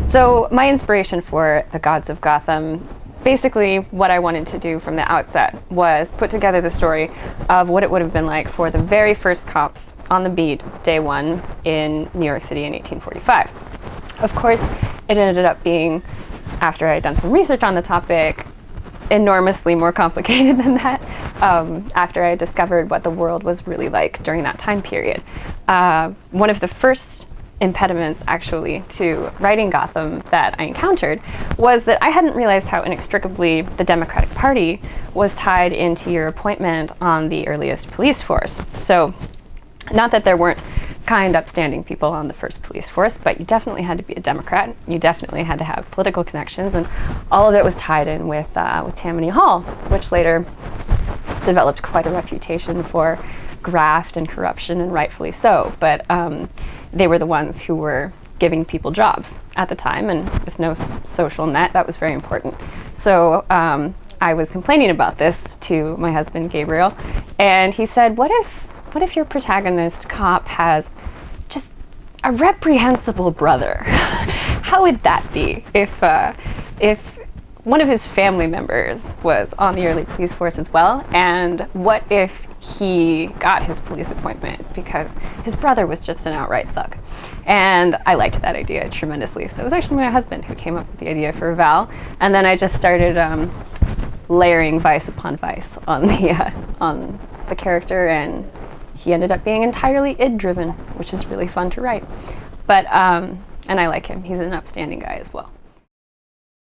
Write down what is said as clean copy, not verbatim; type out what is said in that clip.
So my inspiration for the Gods of Gotham, basically what I wanted to do from the outset was put together the story of what it would have been like for the very first cops on the beat, day one, in New York City in 1845. Of course, it ended up being, after I had done some research on the topic, enormously more complicated than that, after I discovered what the world was really like during that time period. One of the first impediments, actually, to writing Gotham that I encountered was that I hadn't realized how inextricably the Democratic Party was tied into your appointment on the earliest police force. So, not that there weren't kind, upstanding people on the first police force, but you definitely had to be a Democrat. You definitely had to have political connections, and all of it was tied in with Tammany Hall, which later developed quite a reputation for graft and corruption, and rightfully so. But they were the ones who were giving people jobs at the time, and with no social net, that was very important. So I was complaining about this to my husband, Gabriel, and he said, what if your protagonist cop has just a reprehensible brother? How would that be if one of his family members was on the early police force as well? And what if he got his police appointment because his brother was just an outright thug? And I liked that idea tremendously. So it was actually my husband who came up with the idea for Val, and then I just started layering vice upon vice on the character, and he ended up being entirely id-driven, which is really fun to write. But and I like him. He's an upstanding guy as well.